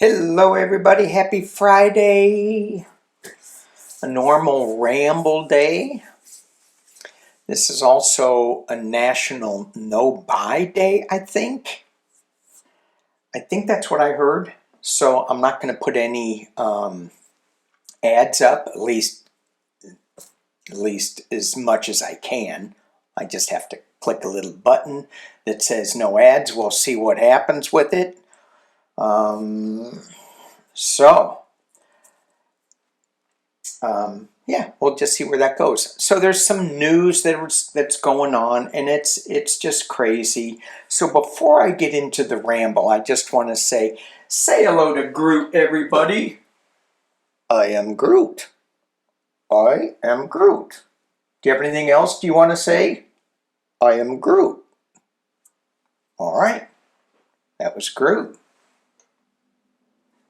Hello everybody, happy Friday. A normal ramble day. This is also a national no-buy day, I think. I think that's what I heard. So I'm not going to put any ads up, at least as much as I can. I just have to click a little button that says no ads. We'll see what happens with it. Yeah, we'll just see where that goes. So there's some news that's going on, and it's just crazy. So before I get into the ramble, I just want to say hello to Groot, everybody. I am Groot. I am Groot. Do you have anything else you want to say? I am Groot. All right, that was Groot.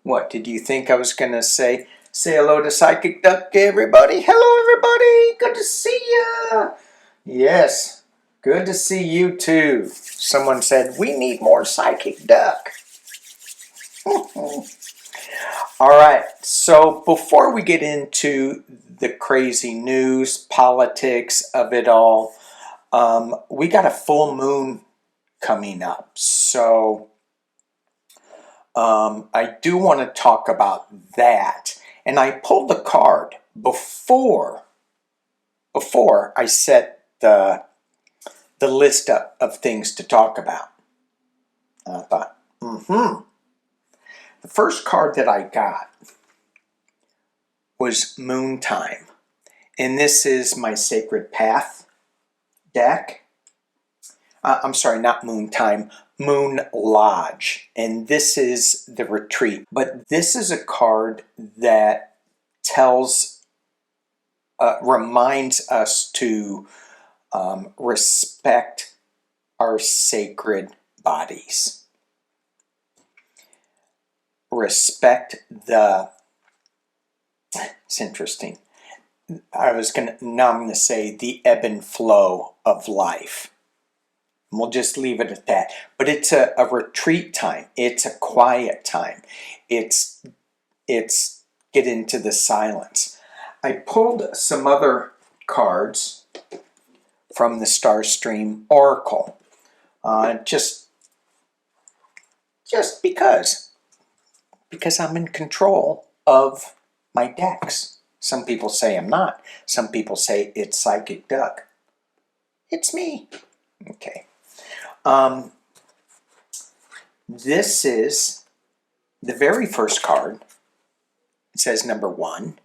What did you think I was going to say? Say hello to Psychic Duck, everybody. Hello, everybody. Good to see ya. Yes, good to see you too. Someone said, we need more Psychic Duck. All right, so before we get into the crazy news, politics of it all, we got a full moon coming up. So I do want to talk about that. And I pulled the card before I set the list up of things to talk about. And I thought, The first card that I got was Moon Time. And this is my Sacred Path deck. I'm sorry, not Moon Time, Moon Lodge. And this is the retreat. But this is a card that reminds us to respect our sacred bodies. It's interesting. Now I'm going to say the ebb and flow of life. And we'll just leave it at that. But it's a retreat time. It's a quiet time. It's get into the silence. I pulled some other cards from the Starstream Oracle. Just because I'm in control of my decks. Some people say I'm not. Some people say it's Psychic Duck. It's me. Okay. This is the very first card. It says number 1.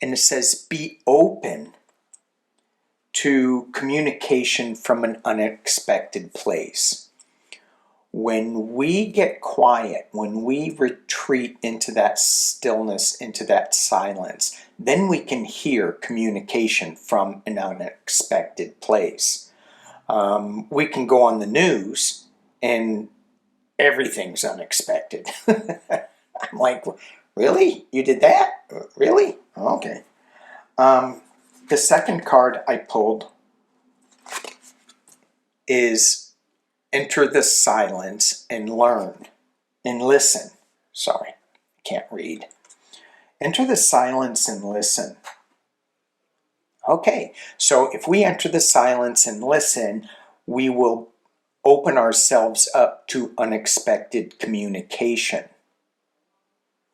And it says be open to communication from an unexpected place. When we get quiet, when we retreat into that stillness, into that silence, then we can hear communication from an unexpected place. We can go on the news and everything's unexpected. I'm like, really? You did that? Really? Okay. The second card I pulled is enter the silence and learn and listen. Sorry, I can't read. Enter the silence and listen. Okay, so if we enter the silence and listen, we will open ourselves up to unexpected communication.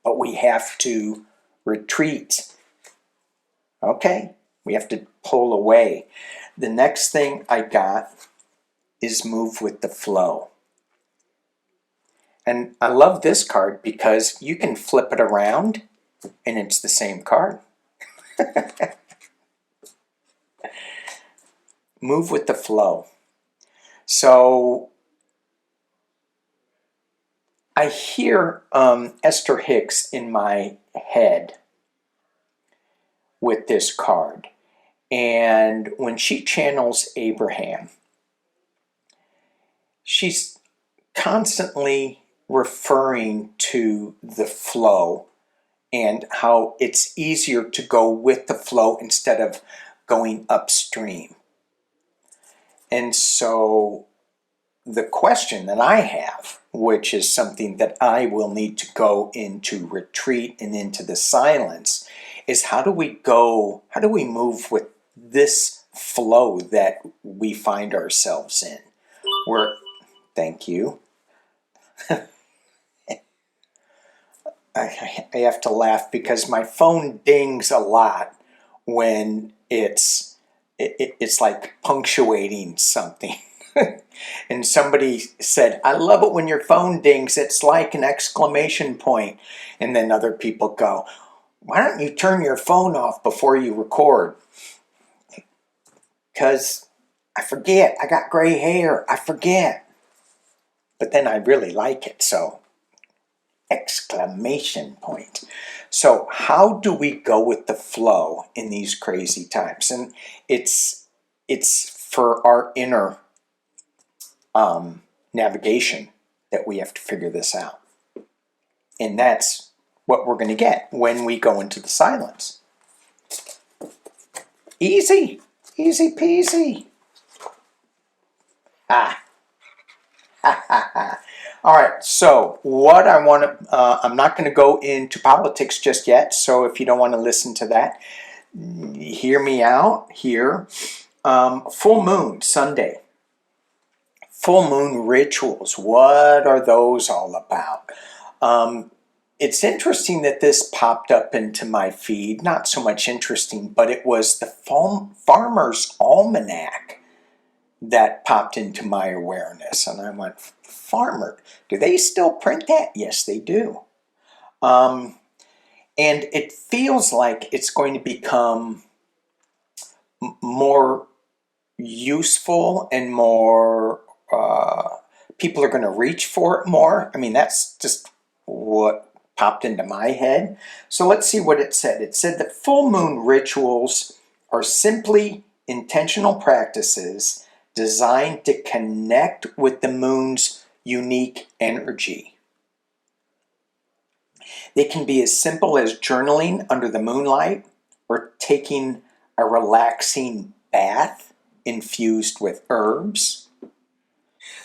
But we have to retreat. Okay, we have to pull away. The next thing I got is move with the flow. And I love this card because you can flip it around and it's the same card. Move with the flow. So I hear Esther Hicks in my head with this card. And when she channels Abraham, she's constantly referring to the flow and how it's easier to go with the flow instead of going upstream. And so the question that I have, which is something that I will need to go into retreat and into the silence, is how do we move with this flow that we find ourselves in? Thank you. I have to laugh because my phone dings a lot when it's like punctuating something. And somebody said, I love it when your phone dings, it's like an exclamation point. And then other people go, why don't you turn your phone off before you record? Because I forget, I got gray hair, I forget. But then I really like it, so exclamation point. So how do we go with the flow in these crazy times? And it's for our inner navigation that we have to figure this out. And that's what we're going to get when we go into the silence. Easy peasy. All right, so what I want to, I'm not going to go into politics just yet, so if you don't want to listen to that, hear me out here. Full moon, Sunday. Full moon rituals, what are those all about? It's interesting that this popped up into my feed. Not so much interesting, but it was the Farmer's Almanac that popped into my awareness. And I went, Farmer, do they still print that? Yes, they do. And it feels like it's going to become more useful and more, people are going to reach for it more. I mean, that's just what popped into my head. So let's see what it said. It said that full moon rituals are simply intentional practices designed to connect with the moon's unique energy. They can be as simple as journaling under the moonlight or taking a relaxing bath infused with herbs.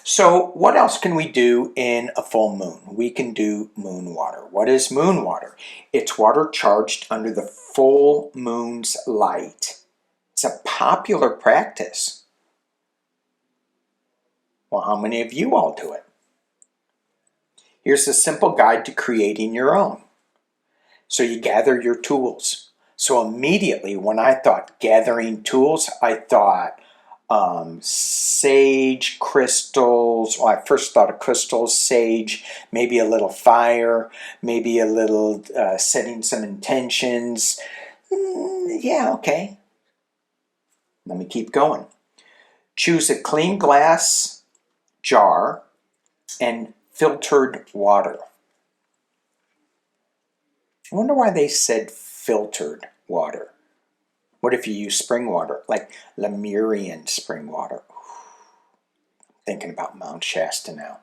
So what else can we do in a full moon? We can do moon water. What is moon water? It's water charged under the full moon's light. It's a popular practice. Well, how many of you all do it? Here's a simple guide to creating your own. So you gather your tools. So immediately when I thought gathering tools, I thought sage, crystals. Well, I first thought of crystals, sage, maybe a little fire, maybe a little setting some intentions. Yeah, okay. Let me keep going. Choose a clean glass jar and filtered water. I wonder why they said filtered water. What if you use spring water, like Lemurian spring water? Thinking about Mount Shasta now.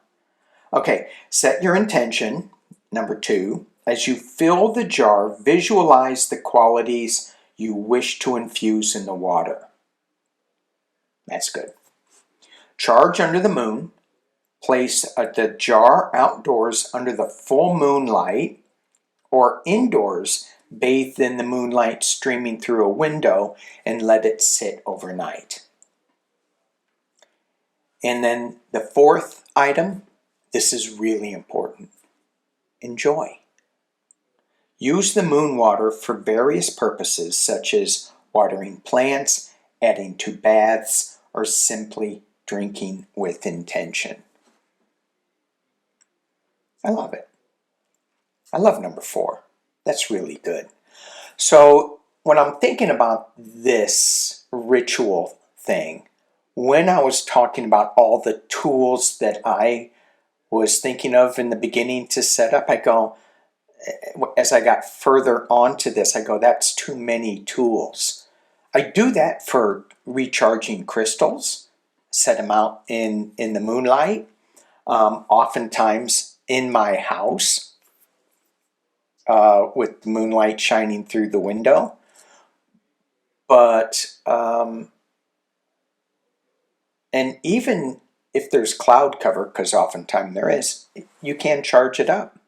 Okay, set your intention. Number 2, as you fill the jar, visualize the qualities you wish to infuse in the water. That's good. Charge under the moon. Place the jar outdoors under the full moonlight or indoors, bathed in the moonlight streaming through a window, and let it sit overnight. And then the 4th item, this is really important. Enjoy. Use the moon water for various purposes, such as watering plants, adding to baths, or simply drinking with intention. I love it. I love number 4. That's really good. So when I'm thinking about this ritual thing, when I was talking about all the tools that I was thinking of in the beginning to set up, I go, as I got further onto this, I go, that's too many tools. I do that for recharging crystals, set them out in the moonlight, oftentimes in my house, with the moonlight shining through the window. But, and even if there's cloud cover, because oftentimes there is, you can charge it up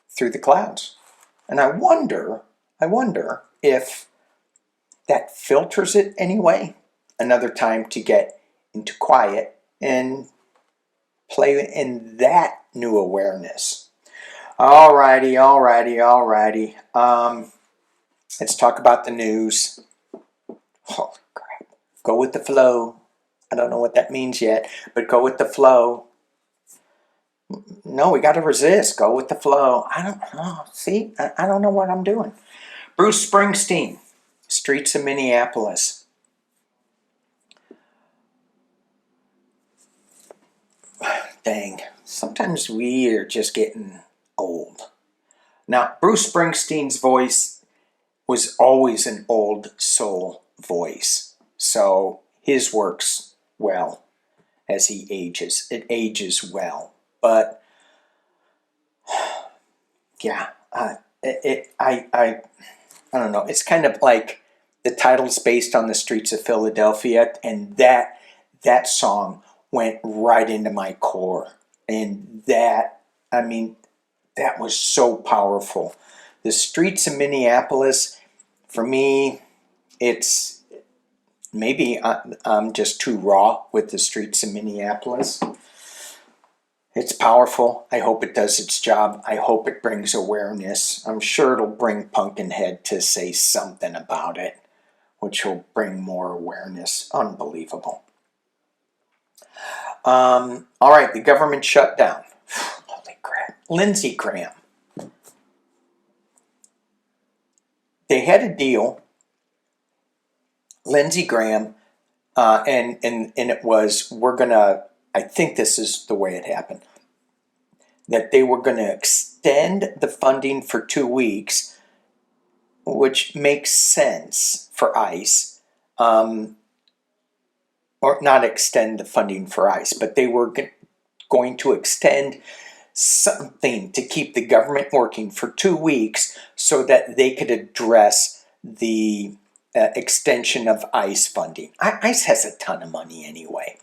through the clouds. And I wonder if that filters it anyway. Another time to get into quiet and play in that new awareness. Alrighty. Let's talk about the news. Holy crap. Go with the flow. I don't know what that means yet, but go with the flow. No, we got to resist. Go with the flow. I don't know. See, I don't know what I'm doing. Bruce Springsteen, Streets of Minneapolis. Dang, sometimes we are just getting old. Now, Bruce Springsteen's voice was always an old soul voice, so his works well as he ages. It ages well, but yeah, I don't know. It's kind of like the title's based on the streets of Philadelphia, and that song went right into my core, and that was so powerful. The Streets of Minneapolis, for me, it's maybe I'm just too raw with the Streets of Minneapolis. It's powerful. I hope it does its job. I hope it brings awareness. I'm sure it'll bring Pumpkinhead to say something about it, which will bring more awareness. Unbelievable. All right, the government shutdown. Holy crap. Lindsey Graham. They had a deal. Lindsey Graham, and it was, I think this is the way it happened, that they were going to extend the funding for 2 weeks, which makes sense for ICE, or not extend the funding for ICE, but they were going to extend something to keep the government working for 2 weeks so that they could address the extension of ICE funding. ICE has a ton of money anyway.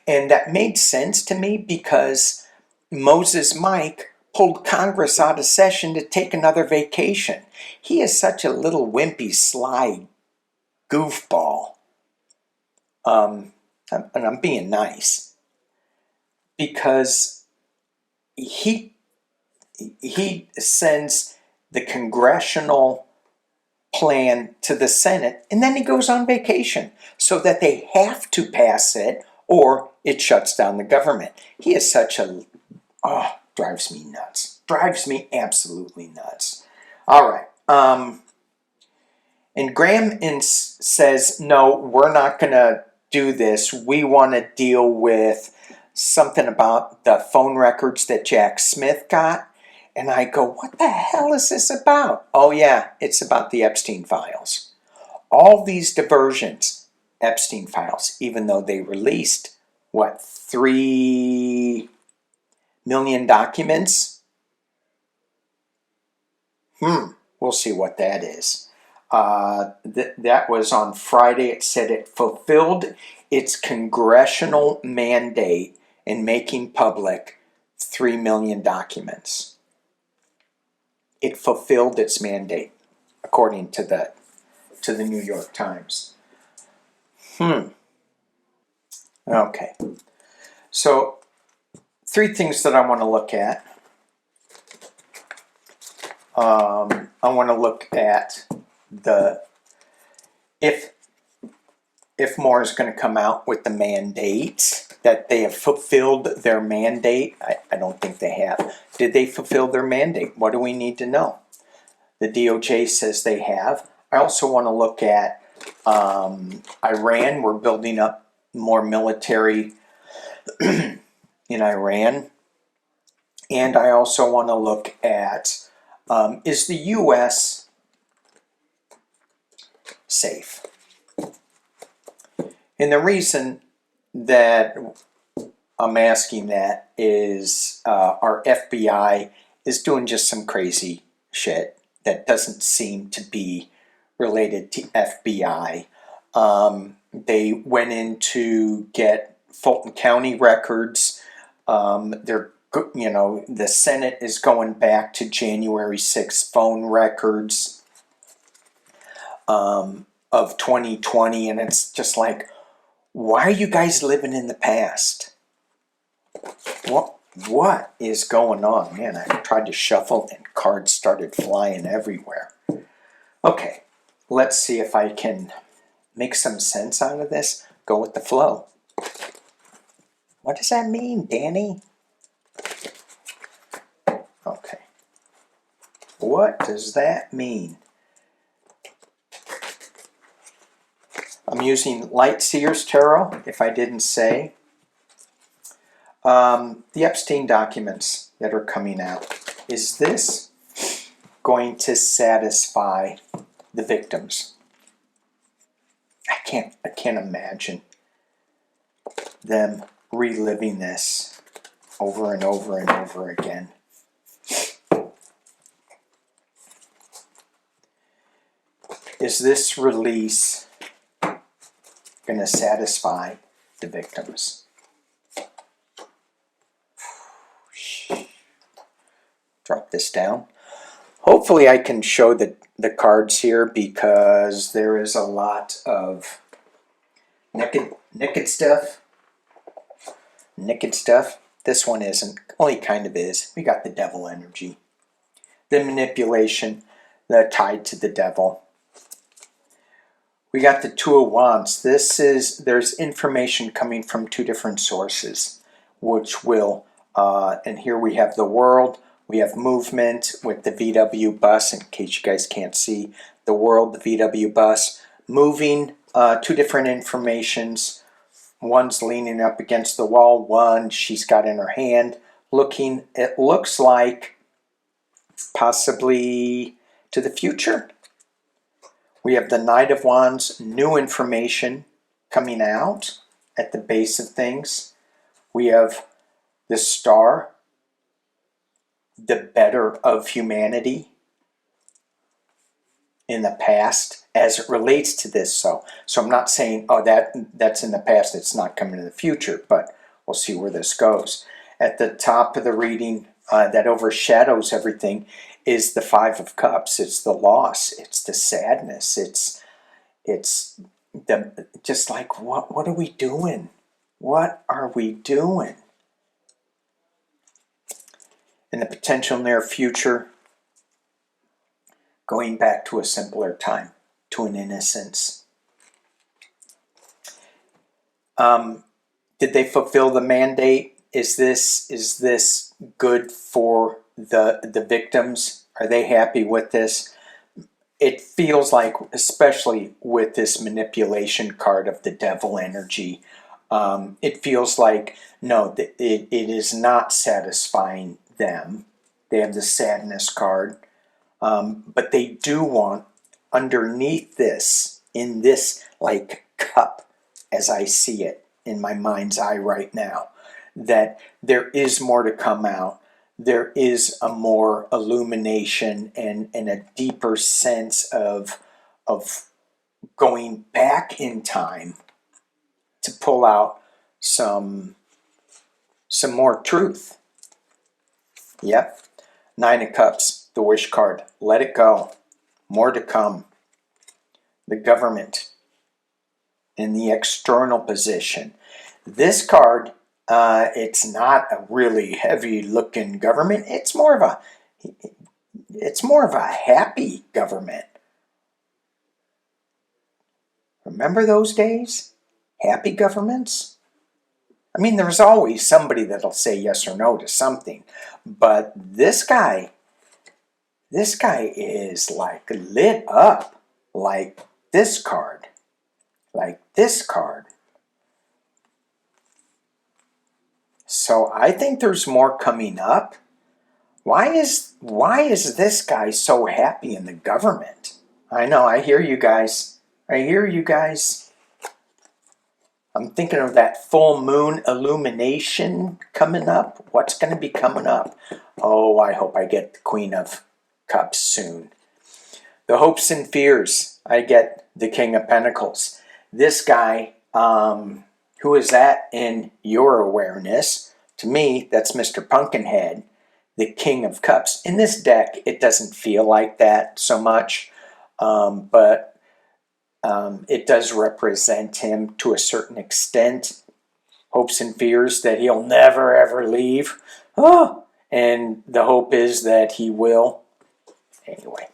And that made sense to me because Moses Mike pulled Congress out of session to take another vacation. He is such a little wimpy, sly goofball. And I'm being nice. Because he sends the congressional plan to the Senate, and then he goes on vacation so that they have to pass it or it shuts down the government. He is such a, drives me nuts. Drives me absolutely nuts. All right. And Graham says, no, we're not going to do this. We want to deal with something about the phone records that Jack Smith got. And I go, what the hell is this about? Oh yeah, it's about the Epstein files. All these diversions, Epstein files, even though they released, 3 million documents? We'll see what that is. That was on Friday. It said it fulfilled its congressional mandate in making public 3 million documents. It fulfilled its mandate, according to the New York Times. Okay. So, 3 things that I want to look at. I want to look at if more is going to come out with the mandate, that they have fulfilled their mandate. I don't think they have. Did they fulfill their mandate? What do we need to know? The DOJ says they have. I also want to look at Iran. We're building up more military in Iran. And I also want to look at, is the U.S. safe? And the reason that I'm asking that is our FBI is doing just some crazy shit that doesn't seem to be related to FBI. They went in to get Fulton County records. They're, you know, the Senate is going back to January 6th phone records of 2020, and it's just like, why are you guys living in the past? What is going on? Man, I tried to shuffle and cards started flying everywhere. Okay, let's see if I can make some sense out of this. Go with the flow. What does that mean, Danny? Okay. What does that mean? I'm using Light Seers Tarot, if I didn't say. The Epstein documents that are coming out. Is this going to satisfy the victims? I can't imagine them reliving this over and over and over again. Is this release going to satisfy the victims? Drop this down. Hopefully I can show the cards here, because there is a lot of naked stuff. Naked stuff. This one isn't. Only kind of is. We got the devil energy. The manipulation, the tied to the devil. We got the Two of Wands. There's information coming from two different sources, which will, and here we have the World. We have movement with the VW bus, in case you guys can't see. The World, the VW bus, moving, two different informations. One's leaning up against the wall. One she's got in her hand, looking, it looks like possibly to the future. We have the Knight of Wands, new information coming out at the base of things. We have the Star, the better of humanity in the past as it relates to this. So I'm not saying, oh, that's in the past, it's not coming in the future, but we'll see where this goes. At the top of the reading, that overshadows everything, is the Five of Cups. It's the loss. It's the sadness. It's the, just like, what are we doing? What are we doing? In the potential near future, going back to a simpler time, to an innocence. Did they fulfill the mandate? Is this good for the victims? Are they happy with this? It feels like, especially with this manipulation card of the devil energy, it feels like, no, it is not satisfying them. They have the sadness card. But they do want, underneath this, in this like cup, as I see it in my mind's eye right now, that there is more to come out. There is a more illumination and a deeper sense of going back in time to pull out some more truth. Yep. Nine of Cups, the Wish card. Let it go. More to come. The government in the external position. This card, it's not a really heavy-looking government. It's more of a happy government. Remember those days? Happy governments? I mean, there's always somebody that'll say yes or no to something, but this guy is like lit up, like this card, So I think there's more coming up. Why is this guy so happy in the government? I know, I hear you guys. I'm thinking of that full moon illumination coming up. What's going to be coming up? Oh, I hope I get the Queen of Cups soon. The hopes and fears. I get the King of Pentacles. This guy Who is that in your awareness? To me, that's Mr. Pumpkinhead, the King of Cups. In this deck, it doesn't feel like that so much, but it does represent him to a certain extent. Hopes and fears that he'll never ever leave. Oh, and the hope is that he will. Anyway.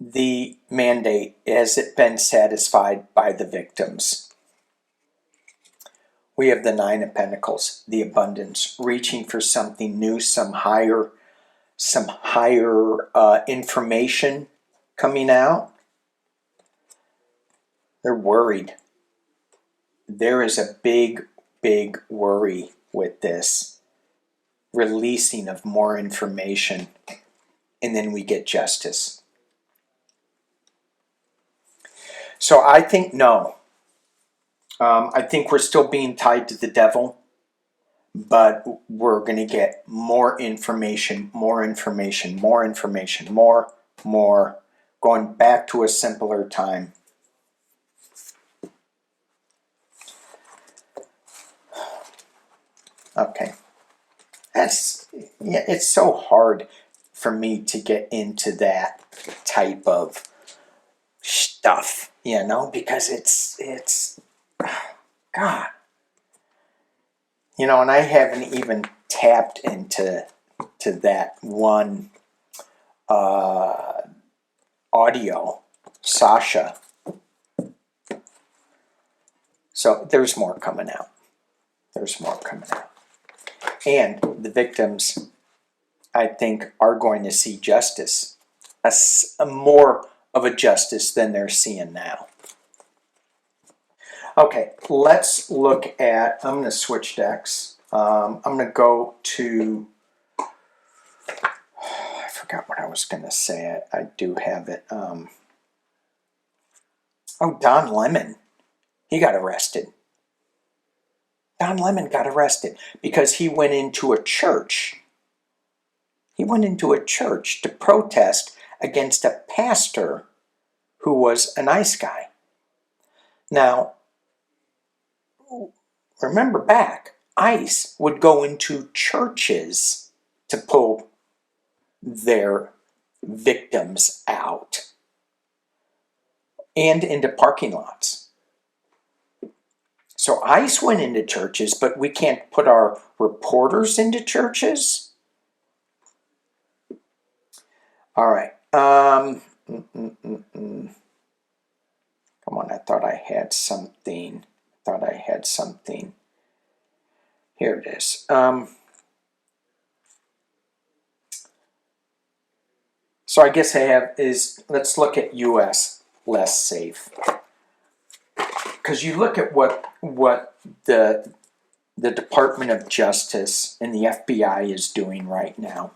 The mandate, has it been satisfied by the victims? We have the Nine of Pentacles, the abundance, reaching for something new, some higher information coming out. They're worried. There is a big worry with this releasing of more information, and then we get justice. So I think no. I think we're still being tied to the devil, but we're going to get more information, going back to a simpler time. Okay. It's so hard for me to get into that type of stuff, because it's God. And I haven't even tapped into that one audio, Sasha. So there's more coming out. And the victims, I think, are going to see justice, a more of a justice than they're seeing now. Okay, let's look at, I'm going to switch decks. I'm going to go to, I forgot what I was going to say. I do have it. Oh, Don Lemon. He got arrested. Don Lemon got arrested because he went into a church. He went into a church to protest against a pastor who was a nice guy. Now, remember back, ICE would go into churches to pull their victims out and into parking lots. So ICE went into churches, but we can't put our reporters into churches? All right. Come on, I thought I had something. Here it is. So I guess I have let's look at U.S. less safe. Because you look at what the Department of Justice and the FBI is doing right now.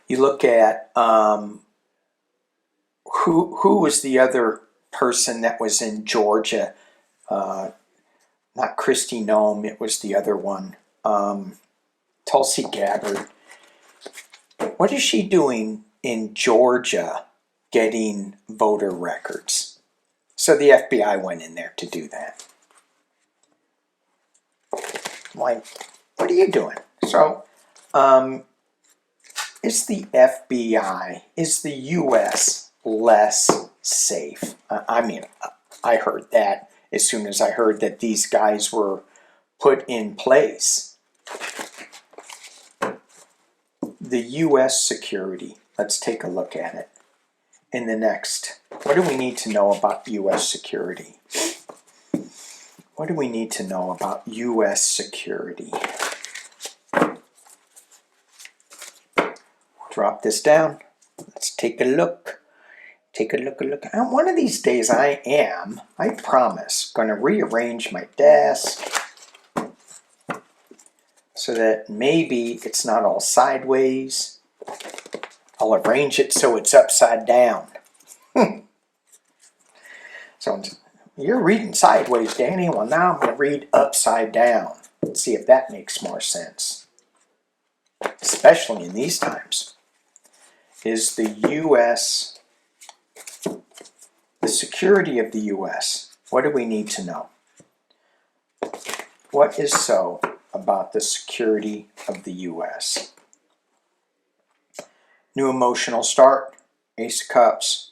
You look at who was the other person that was in Georgia? Not Kristi Noem, it was the other one. Tulsi Gabbard. What is she doing in Georgia getting voter records? So the FBI went in there to do that. Like, what are you doing? So, is the FBI, is the U.S. less safe? I heard that as soon as I heard that these guys were put in place. The U.S. security, let's take a look at it. In the next, what do we need to know about U.S. security? What do we need to know about U.S. security? Drop this down. Let's take a look. Take a look. And one of these days I promise, going to rearrange my desk so that maybe it's not all sideways. I'll arrange it so it's upside down. So you're reading sideways, Danny. Well, now I'm going to read upside down. Let's see if that makes more sense. Especially in these times. Is the U.S. The security of the U.S. What do we need to know? What is so about the security of the U.S.? New emotional start, Ace of Cups.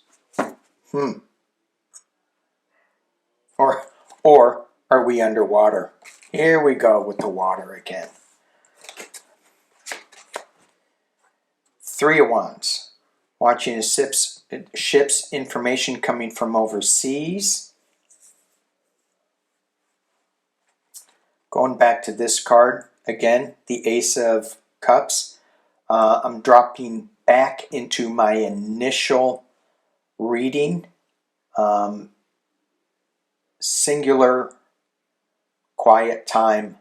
Or are we underwater? Here we go with the water again. Three of Wands. Watching a ship's information coming from overseas. Going back to this card, again, the Ace of Cups. I'm dropping back into my initial reading. Singular, quiet time.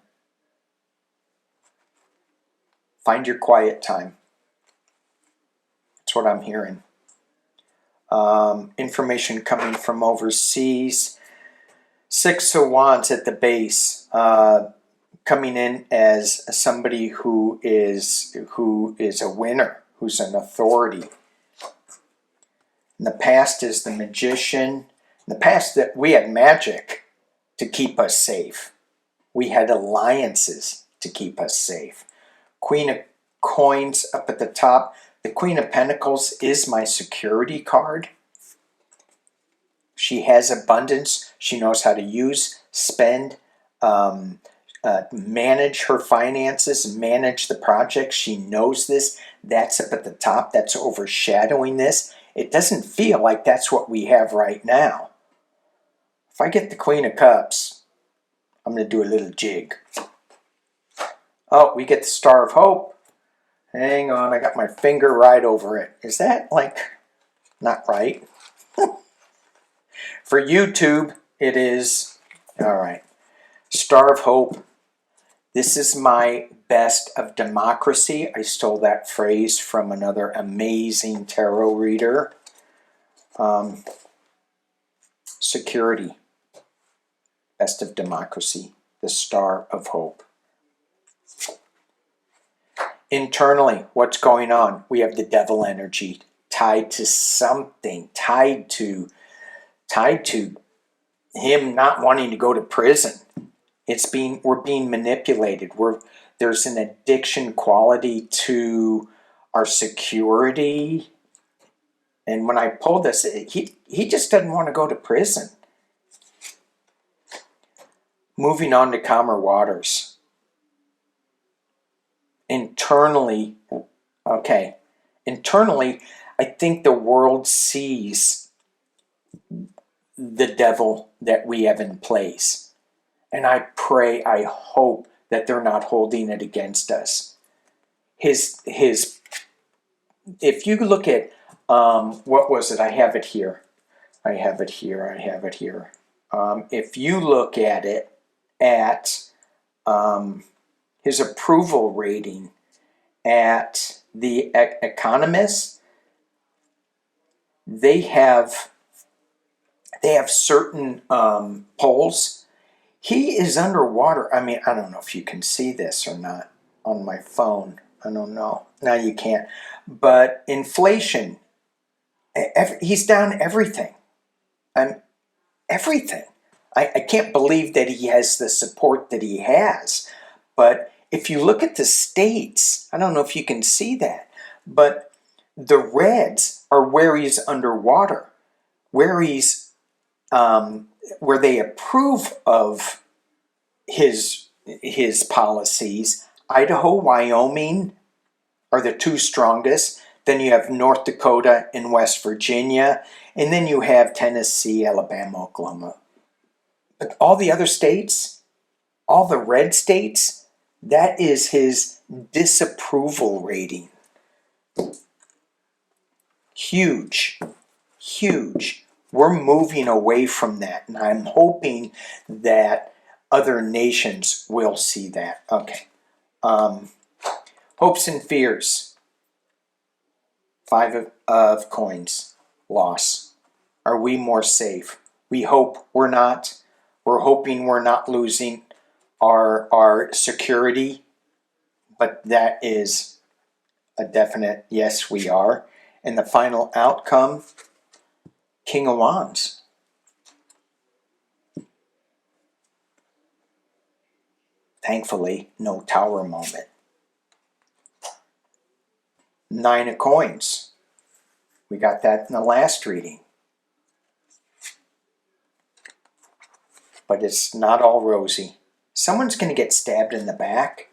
Find your quiet time. That's what I'm hearing. Information coming from overseas. Six of Wands at the base. Coming in as somebody who is a winner, who's an authority. In the past is the Magician. In the past, that we had magic to keep us safe. We had alliances to keep us safe. Queen of Coins up at the top. The Queen of Pentacles is my security card. She has abundance. She knows how to use, spend, manage her finances, manage the project. She knows this. That's up at the top. That's overshadowing this. It doesn't feel like that's what we have right now. If I get the Queen of Cups, I'm going to do a little jig. Oh, we get the Star of Hope. Hang on, I got my finger right over it. Is that like not right? For YouTube, it is. All right. Star of Hope. This is my best of democracy. I stole that phrase from another amazing tarot reader. Security. Best of democracy. The Star of Hope. Internally, what's going on? We have the devil energy tied to something, tied to him not wanting to go to prison. We're being manipulated. There's an addiction quality to our security. And when I pulled this, he just doesn't want to go to prison. Moving on to calmer waters. Internally, I think the world sees the devil that we have in place. And I pray, I hope that they're not holding it against us. If you look at, what was it? I have it here. If you look at it at his approval rating at The Economist, they have certain polls. He is underwater. I mean, I don't know if you can see this or not on my phone. I don't know. No, you can't. But inflation, he's down everything. Everything. I can't believe that he has the support that he has. But if you look at the states, I don't know if you can see that, but the reds are where he's underwater, where he's where they approve of his policies. Idaho, Wyoming are the two strongest. Then you have North Dakota and West Virginia, and then you have Tennessee, Alabama, Oklahoma. But all the other states, all the red states, that is his disapproval rating. Huge, huge. We're moving away from that, and I'm hoping that other nations will see that. Okay. Hopes and fears. Five of coins. Loss. Are we more safe? We hope we're not. We're hoping we're not losing our security, but that is a definite yes, we are. And the final outcome, King of Wands. Thankfully, no tower moment. 9 of coins. We got that in the last reading. But it's not all rosy. Someone's going to get stabbed in the back.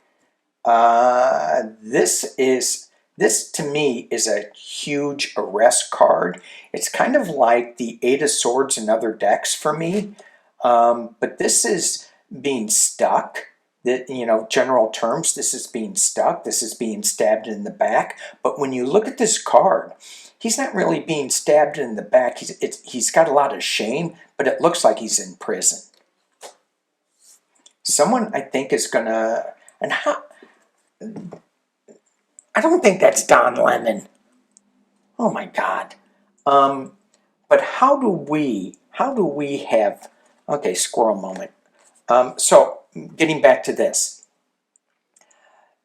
This to me is a huge arrest card. It's kind of like the Eight of Swords in other decks for me. But this is being stuck. That, you know, general terms, this is being stuck. This is being stabbed in the back. But when you look at this card, he's not really being stabbed in the back. He's got a lot of shame, but it looks like he's in prison. Someone, I think, is gonna, and how, I don't think that's Don Lemon. Oh my God. But how do we have, okay, squirrel moment. So getting back to this,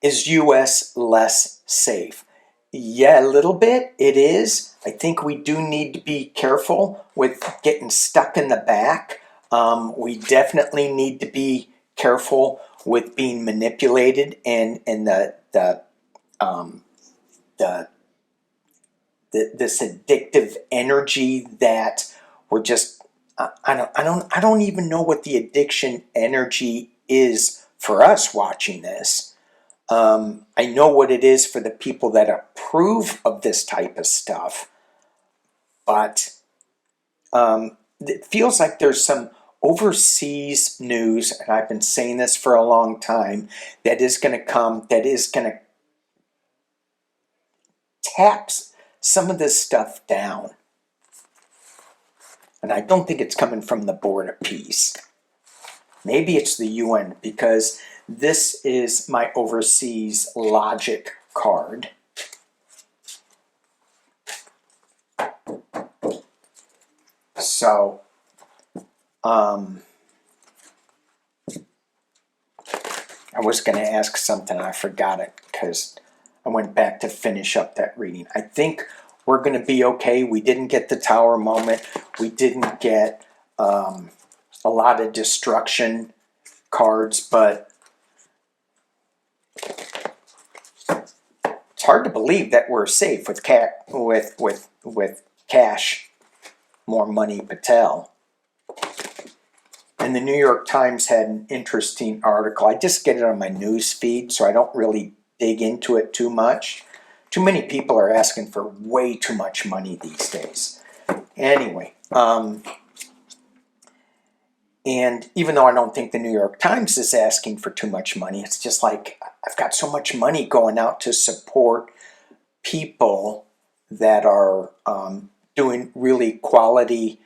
is US less safe? Yeah, a little bit, it is. I think we do need to be careful with getting stuck in the back. We definitely need to be careful with being manipulated and this addictive energy that we're just I don't even know what the addiction energy is for us watching this. I know what it is for the people that approve of this type of stuff, but it feels like there's some overseas news, and I've been saying this for a long time, that is going to come, that is going to tap some of this stuff down. And I don't think it's coming from the Board of Peace. Maybe it's the UN, because this is my overseas logic card. So, I was going to ask something, I forgot it, because I went back to finish up that reading. I think we're going to be okay. We didn't get the tower moment. We didn't get a lot of destruction cards, but it's hard to believe that we're safe with Cash, More Money Patel. And the New York Times had an interesting article. I just get it on my news feed, so I don't really dig into it too much. Too many people are asking for way too much money these days. Anyway, and even though I don't think the New York Times is asking for too much money, it's just like, I've got so much money going out to support people that are doing really quality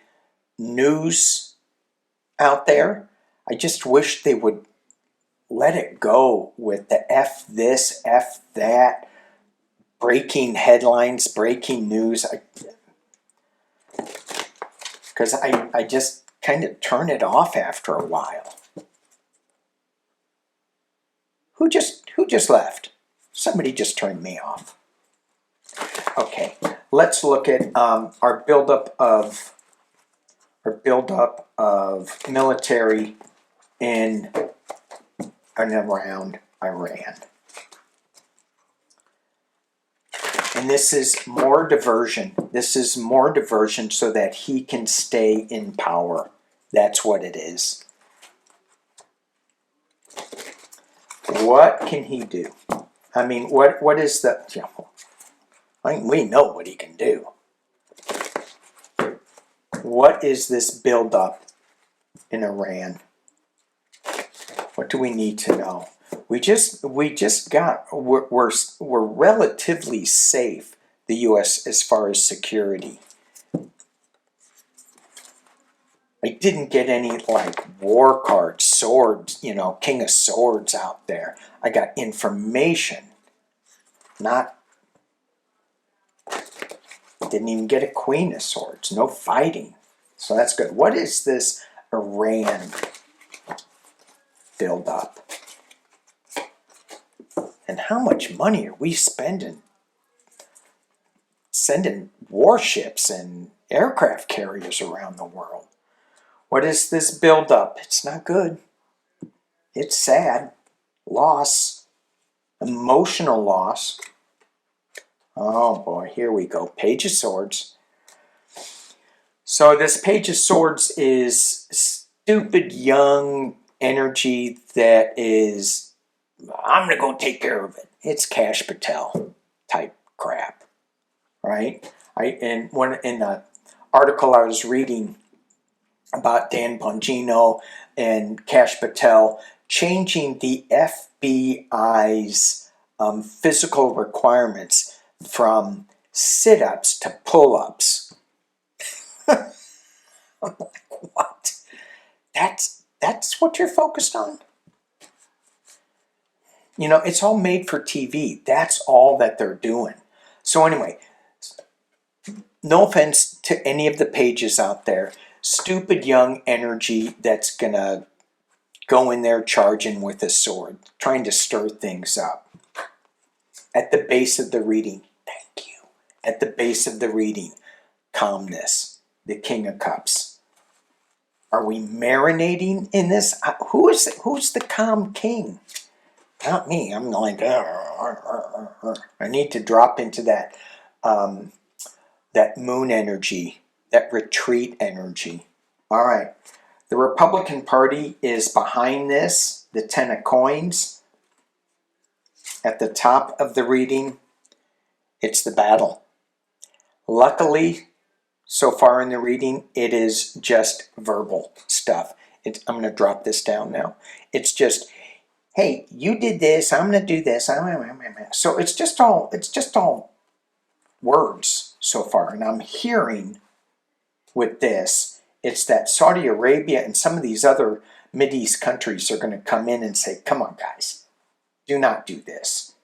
news out there. I just wish they would let it go with the F this, F that, breaking headlines, breaking news. Because I just kind of turn it off after a while. Who just left? Somebody just turned me off. Okay, let's look at our buildup of military in and around Iran. And this is more diversion. This is more diversion so that he can stay in power. That's what it is. What can he do? I mean, what is the... I mean, we know what he can do. What is this buildup in Iran? What do we need to know? We're relatively safe, the U.S., as far as security. I didn't get any like war cards, swords, King of Swords out there. I got information, didn't even get a Queen of Swords, no fighting. So that's good. What is this Iran build up? And how much money are we spending sending warships and aircraft carriers around the world? What is this build up? It's not good. It's sad. loss, emotional loss. Oh boy, here we go. Page of Swords. So this Page of Swords is stupid young energy that is, I'm going to go take care of it. It's Cash Patel type crap, right? In the article I was reading about Dan Bongino and Cash Patel changing the FBI's physical requirements from sit-ups to pull-ups. I'm like, what? That's what you're focused on? You know, it's all made for TV. That's all that they're doing. So anyway, no offense to any of the pages out there. Stupid young energy that's going to go in there charging with a sword, trying to stir things up. At the base of the reading, thank you. At the base of the reading, calmness, the King of Cups. Are we marinating in this? Who's the calm king? Not me. I'm like, I need to drop into that that moon energy, that retreat energy. All right. The Republican Party is behind this, the Ten of Coins. At the top of the reading, it's the battle. Luckily, so far in the reading, it is just verbal stuff. I'm going to drop this down now. It's just, hey, you did this, I'm going to do this. So it's just all words so far. And I'm hearing with this, it's that Saudi Arabia and some of these other Mideast countries are going to come in and say, come on, guys, do not do this.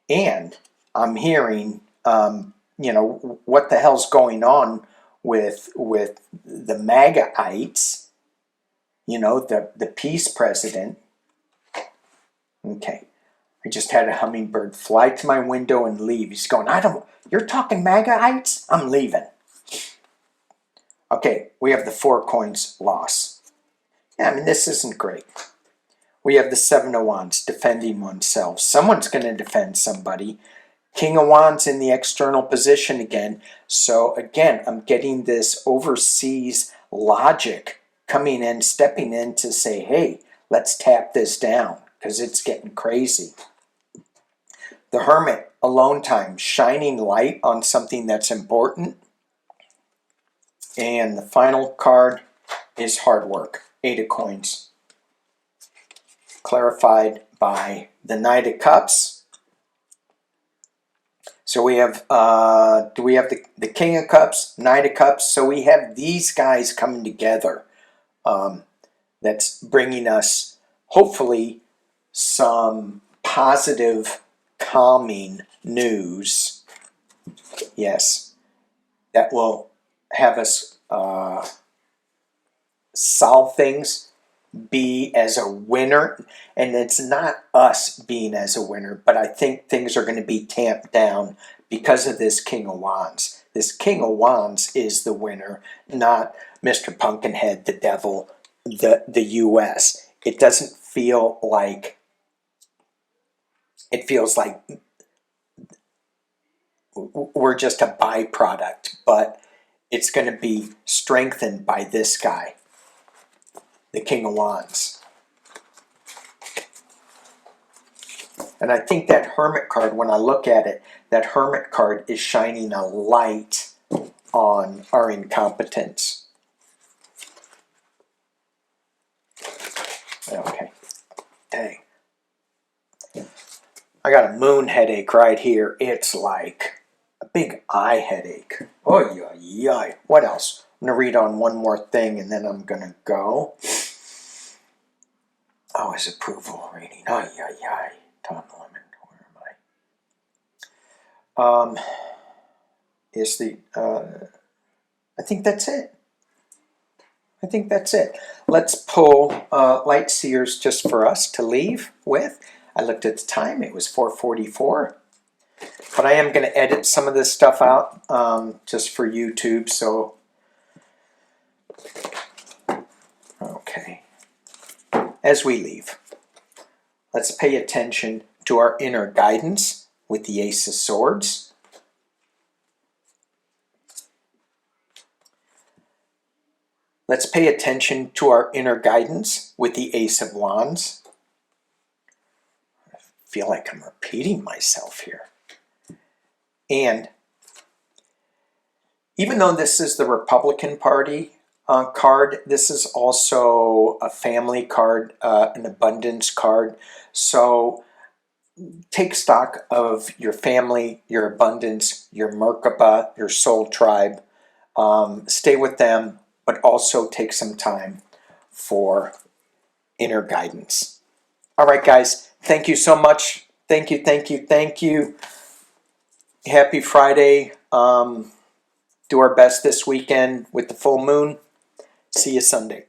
And I'm hearing, what the hell's going on with the MAGAites, the peace president. Okay. I just had a hummingbird fly to my window and leave. He's going, you're talking MAGAites? I'm leaving. Okay, we have the 4 coins loss. Yeah, this isn't great. We have the 7 of Wands, defending oneself. Someone's going to defend somebody. King of Wands in the external position again. So again, I'm getting this overseas logic coming in, stepping in to say, hey, let's tap this down because it's getting crazy. The Hermit, alone time, shining light on something that's important. And the final card is hard work, 8 of Coins. Clarified by the Knight of Cups. So we have, do we have the King of Cups, Knight of Cups? So we have these guys coming together. That's bringing us, hopefully, some positive, calming news. Yes, that will have us solve things, be as a winner. And it's not us being as a winner, but I think things are going to be tamped down because of this King of Wands. This King of Wands is the winner, not Mr. Pumpkinhead, the devil, the U.S. It doesn't feel like, it feels like we're just a byproduct, but it's going to be strengthened by this guy, the King of Wands. And I think that Hermit card, when I look at it, that Hermit card is shining a light on our incompetence. Okay. Dang. I got a moon headache right here. It's like a big eye headache. Oh, yeah. What else? I'm going to read on one more thing and then I'm going to go. Oh, his approval rating. Tom Lemon. Where am I? Is the, I think that's it. Let's pull Light Seers just for us to leave with. I looked at the time. It was 4:44. But I am going to edit some of this stuff out just for YouTube. So, okay. as we leave, let's pay attention to our inner guidance with the Ace of Swords. Let's pay attention to our inner guidance with the Ace of Wands. I feel like I'm repeating myself here. And even though this is the Republican Party card, this is also a family card, an abundance card. So take stock of your family, your abundance, your Merkaba, your soul tribe. Stay with them, but also take some time for inner guidance. All right, guys, thank you so much. Thank you, thank you, thank you. Happy Friday. Do our best this weekend with the full moon. See you Sunday.